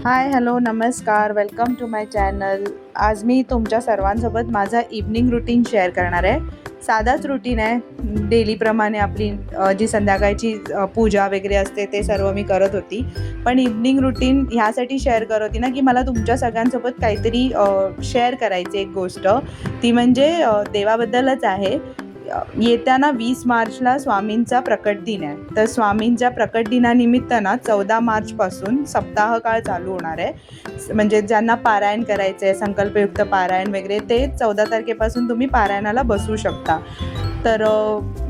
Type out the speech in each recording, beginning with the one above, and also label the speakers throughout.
Speaker 1: हाय, hello, नमस्कार. Welcome to my channel. आज मी तुमच्या सर्वांसोबत माझा इव्हनिंग रुटीन शेअर करणार आहे. साधाच रुटीन आहे. डेलीप्रमाणे आपली जी संध्याकाळची पूजा वगैरे असते ते सर्व मी करत होती. पण इव्हनिंग रुटीन ह्यासाठी शेअर करत होती ना, की मला तुमच्या सगळ्यांसोबत काहीतरी शेअर करायची एक गोष्ट. ती म्हणजे देवाबद्दलच आहे. येत्या 20 मार्चला स्वामींचा प्रकट दिन आहे. तर स्वामींच्या प्रकट दिनानिमित्त ना 14 मार्चपासून सप्ताह काळ चालू होणार आहे. म्हणजे ज्यांना पारायण करायचं आहे, संकल्पयुक्त पारायण वगैरे, ते 14 तारखेपासून तुम्ही पारायणाला बसू शकता. तर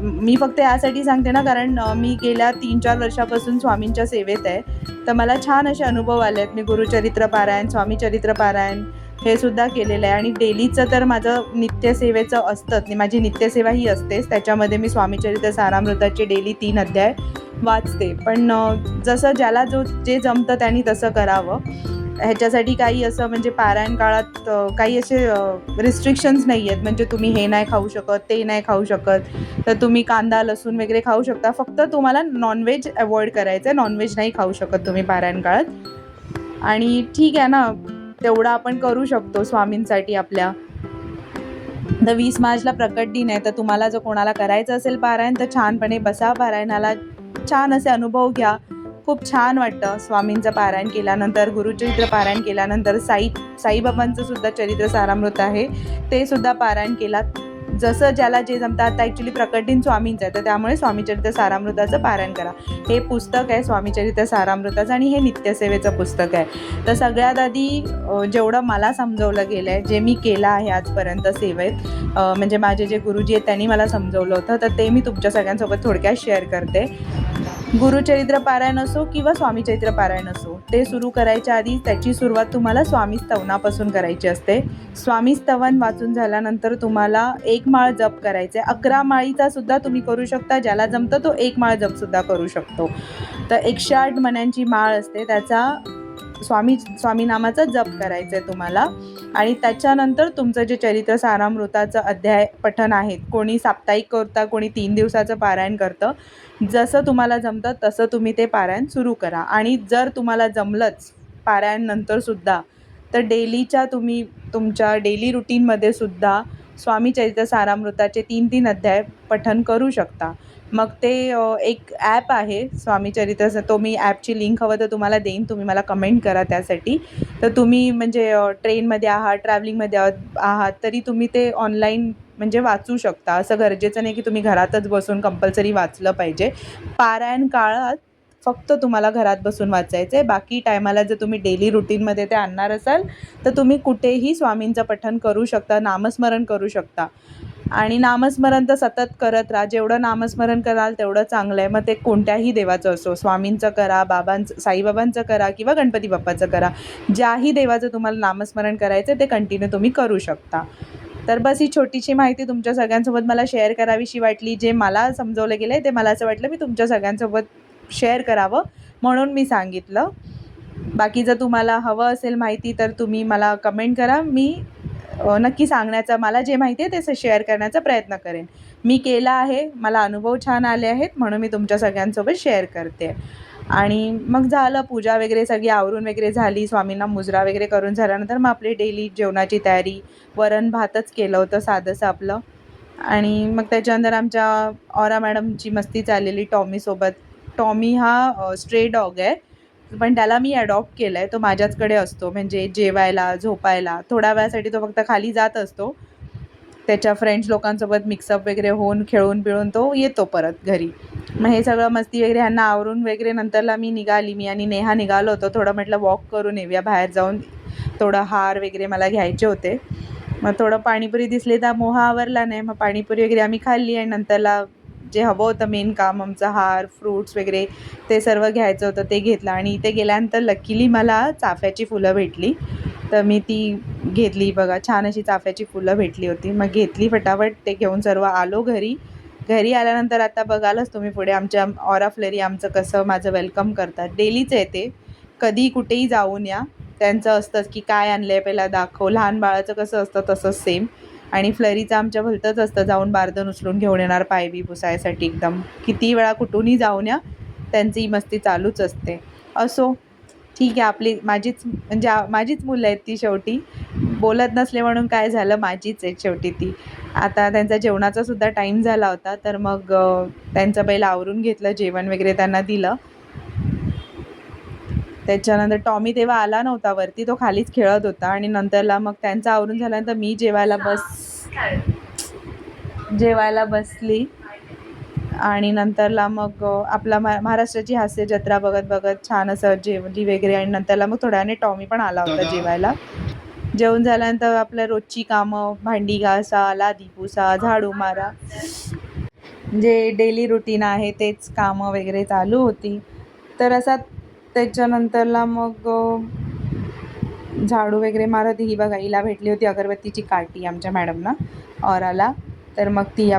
Speaker 1: मी फक्त यासाठी सांगते ना, कारण मी गेल्या 3-4 वर्षापासून स्वामींच्या सेवेत आहे. तर मला छान असे अनुभव आले आहेत. मी गुरुचरित्र पारायण, स्वामीचरित्र पारायण हे सुद्धा केलेलं आहे. आणि डेलीचं तर माझं नित्यसेवेचं असतंच. माझी नित्यसेवा ही असतेच. त्याच्यामध्ये मी स्वामीचरित्र सारामृताचे डेली 3 अध्याय वाचते. पण जसं ज्याला जे जमतं त्यांनी तसं करावं. ह्याच्यासाठी काही असं म्हणजे पारायण काळात काही असे रिस्ट्रिक्शन्स नाही आहेत. म्हणजे तुम्ही हे नाही खाऊ शकत, ते नाही खाऊ शकत. तर तुम्ही कांदा लसूण वगैरे खाऊ शकता. फक्त तुम्हाला नॉनव्हेज अवॉइड करायचं आहे. नॉनव्हेज नाही खाऊ शकत तुम्ही पारायण काळात. आणि ठीक आहे ना, तेवढं आपण करू शकतो स्वामींसाठी आपल्या. तर 20 मार्चला प्रकट दिन आहे. तर तुम्हाला जर कोणाला करायचं असेल पारायण तर छानपणे बसा पारायणाला. छान असे अनुभव घ्या. खूप छान वाटतं स्वामींचं पारायण केल्यानंतर. गुरुचरित्र पारायण केल्यानंतर साईबाबांचं सुद्धा चरित्र सारामृत आहे, ते सुद्धा पारायण केलात. जसं ज्याला जे जमतं. आता ॲक्च्युली प्रकट दिन स्वामींचं आहे, तर त्यामुळे स्वामीचरित्र सारामृताचं पारायण करा. हे पुस्तक आहे स्वामीचरित्र सारामृताचं आणि हे नित्यसेवेचं पुस्तक आहे. तर सगळ्यात आधी जेवढं मला समजवलं गेलं आहे, जे मी केलं आहे आजपर्यंत सेवेत, म्हणजे माझे जे गुरुजी आहेत त्यांनी मला समजवलं होतं, तर ते मी तुमच्या सगळ्यांसोबत थोडक्यात शेअर करते. गुरुचरित्र पारायण असो किंवा स्वामीचरित्र पारायण असो, ते सुरू करायच्या आधी त्याची सुरुवात तुम्हाला स्वामी स्तवनापासून करायची असते. स्वामी स्तवन वाचून झाल्यानंतर तुम्हाला 1 माळ जप करायचे. 11 माळीचा सुद्धा तुम्ही करू शकता. ज्याला जमतं तो 1 माळ जप सुद्धा करू शकतो. तर 108 मण्यांची माळ असते, त्याचा स्वामी नामाचा जप करायचं आहे तुम्हाला. आणि त्याच्यानंतर तुमचं जे चरित्र सारामृताचं अध्याय पठण आहेत, कोणी साप्ताहिक करता, कोणी 3 दिवसाचं पारायण करतं. जसं तुम्हाला जमतं तसं तुम्ही ते पारायण सुरू करा. आणि जर तुम्हाला जमलंच पारायण नंतरसुद्धा, तर डेलीच्या तुम्ही तुमच्या डेली रुटीनमध्ये सुद्धा स्वामीचरित्र सारामृताचे 3-3 अध्याय पठण करू शकता. मग ते एक ॲप आहे स्वामीचरित्राचं, तो मी ॲपची लिंक हवं तर तुम्हाला देईन. तुम्ही मला कमेंट करा त्यासाठी. तर तुम्ही म्हणजे ट्रेनमध्ये आहात, ट्रॅव्हलिंगमध्ये आहात तरी तुम्ही ते ऑनलाईन म्हणजे वाचू शकता. असं गरजेचं नाही की तुम्ही घरातच बसून कंपल्सरी वाचलं पाहिजे. पारायण काळात फक्त तुम्हाला घरात बसून वाचायचं आहे. बाकी टायमाला जर तुम्ही डेली रुटीनमध्ये ते आणणार असाल तर तुम्ही कुठेही स्वामींचं पठण करू शकता, नामस्मरण करू शकता. आणि नामस्मरण तर सतत करत राहा. जेवढं नामस्मरण कराल तेवढं चांगलं आहे. मग ते कोणत्याही देवाचं असो, स्वामींचं करा, साईबाबांचं करा किंवा गणपती बाप्पाचं करा. ज्याही देवाचं तुम्हाला नामस्मरण करायचं ते कंटिन्यू तुम्ही करू शकता. तर बस ही छोटीशी माहिती तुमच्या सगळ्यांसोबत मला शेअर करावीशी वाटली. जे मला समजवलं गेलं आहे ते मला असं वाटलं मी तुमच्या सगळ्यांसोबत शेअर करावं, म्हणून मी सांगितलं. बाकी जर तुम्हाला हवं असेल माहिती तर तुम्ही मला कमेंट करा. मी नक्की सांगण्याचा, मला जे माहिती आहे ते शेअर करण्याचा प्रयत्न करेन. मी केला आहे, मला अनुभव छान आले आहेत, म्हणून मी तुमच्या सगळ्यांसोबत शेअर करते. आणि मग झालं, पूजा वगैरे सगळी आवरून वगैरे झाली, स्वामींना मुजरा वगैरे करून झाल्यानंतर मग आपली डेली जेवणाची तयारी. वरण भातच केलं होतं साधंसं आपलं. आणि मग त्याच्यानंतर आमच्या ऑरा मॅडमची मस्ती चाललेली टॉमीसोबत. टॉमी हा स्ट्रे डॉग आहे, पण त्याला मी अडॉप्ट केलं आहे. तो माझ्याचकडे असतो, म्हणजे जेवायला, झोपायला. थोड्या वेळासाठी तो फक्त खाली जात असतो. त्याच्या फ्रेंड्स लोकांसोबत मिक्सअप वगैरे होऊन, खेळून बिळून तो येतो परत घरी. मग हे सगळं मस्ती वगैरे ह्यांना आवरून वगैरे नंतरला मी आणि नेहा निघालो होतो. थोडं म्हटलं वॉक करून येऊया बाहेर जाऊन. थोडं हार वगैरे मला घ्यायचे होते. मग थोडं पाणीपुरी दिसली तर मोह आवरला नाही. मग पाणीपुरी वगैरे आम्ही खाल्ली आणि नंतरला जे हवं होतं मेन काम आमचं, हार, फ्रूट्स वगैरे ते सर्व घ्यायचं होतं, ते घेतलं. आणि इथे गेल्यानंतर लकीली मला चाफ्याची फुलं भेटली, तर मी ती घेतली. बघा, छान अशी चाफ्याची फुलं भेटली होती. मग घेतली फटाफट, ते घेऊन सर्व आलो घरी. घरी आल्यानंतर आता बघालच तुम्ही पुढे आमच्या ऑरा फ्लेरी आमचं कसं माझं वेलकम करतात. डेलीच आहे ते, कधी कुठेही जाऊन या, त्यांचं असतंच की काय आणलं आहे पहिला दाखव. लहान बाळाचं कसं असतं तसंच सेम. आणि फ्लरीचं आमच्या भलतंच असतं, जाऊन बारदन उचलून घेऊन येणार पायबी पुसायसाठी. एकदम किती वेळा कुठूनही जाऊन या, त्यांची मस्ती चालूच असते. असो, ठीक आहे, आपली माझीच म्हणजे माझीच मुलं आहेत ती शेवटी. बोलत नसले म्हणून काय झालं, माझीच आहेत शेवटी ती. आता त्यांचा जेवणाचा सुद्धा टाईम झाला होता, तर मग त्यांचं पहिलं आवरून घेतलं, जेवण वगैरे त्यांना दिलं. त्याच्यानंतर टॉमी तेव्हा आला नव्हता वरती, तो खालीच खेळत होता आणि नंतरला मग त्यांचं आवरून झाल्यानंतर मी जेवायला बसली आणि नंतरला मग आपला महाराष्ट्राची हास्य जत्रा बघत बघत छान असं जेवली वगैरे आणि नंतरला मग थोड्याने टॉमी पण आला होता जेवायला. जेवण झाल्यानंतर आपल्या रोजची कामं, भांडी घासा, लादी पुसा, झाडू मारा, जे डेली रुटीन आहे तेच कामं वगैरे चालू होती. तर असा त्याच्यानंतरला मग झाडू वगैरे मारत ही बघा, हिला भेटली होती अगरबत्तीची काठी आमच्या मॅडमना ऑराला. तर मग ती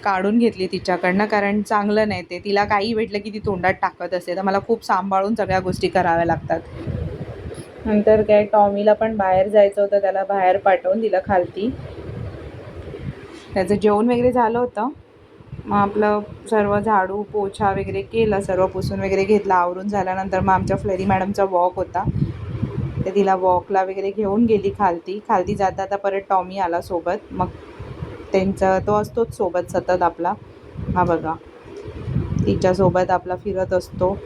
Speaker 1: काढून घेतली तिच्याकडनं, कारण चांगलं नाही ते. तिला काही भेटलं की ती तोंडात टाकत असते, तर मला खूप सांभाळून सगळ्या गोष्टी कराव्या लागतात. नंतर काय, टॉमीला पण बाहेर जायचं होतं, त्याला बाहेर पाठवून दिलं खालती. त्याचं जेवण वगैरे झालं होतं. मग आपलं सर्व झाडू पोछा वगैरे केलं, सर्व पुसून वगैरे घेतलं. आवरून झाल्यानंतर मग आमच्या फ्लेरी मॅडमचा वॉक होता, ते तिला वॉकला वगैरे घेऊन गेली खालती जाता आता परत टॉमी आला सोबत. मग त्यांचा तो असतोच सोबत सतत आपला, हा बघा तिच्यासोबत आपला फिरत असतो,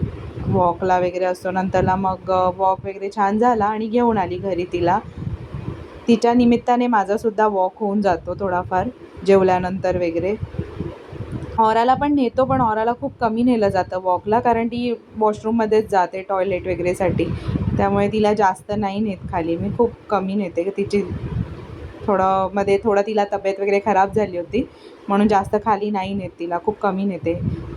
Speaker 1: वॉकला वगैरे असतो. नंतरला मग वॉक वगैरे छान झाला आणि घेऊन आली घरी तिला. तिच्या निमित्ताने माझासुद्धा वॉक होऊन जातो थोडाफार जेवल्यानंतर वगैरे. ऑराला पण नेतो, पण ऑराला खूप कमी नेलं जातं वॉकला, कारण ती वॉशरूममध्येच जाते टॉयलेट वगैरेसाठी. त्यामुळे तिला जास्त नाही नेत खाली, मी खूप कमी नेते. तिची थोडं तिला तब्येत वगैरे खराब झाली होती, म्हणून जास्त खाली नाही नेत तिला, खूप कमी नेते.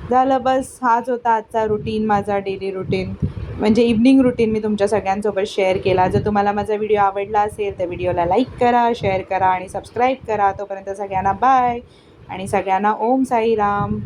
Speaker 1: झालं बस, हाच होता आजचा रुटीन, माझा डेली रुटीन म्हणजे इव्हनिंग रुटीन मी तुमच्या सगळ्यांसोबत शेअर केला. जर तुम्हाला माझा व्हिडिओ आवडला असेल तर व्हिडिओला लाईक करा, शेअर करा आणि सबस्क्राईब करा. तोपर्यंत सगळ्यांना बाय आणि सगळ्यांना ओम साईराम.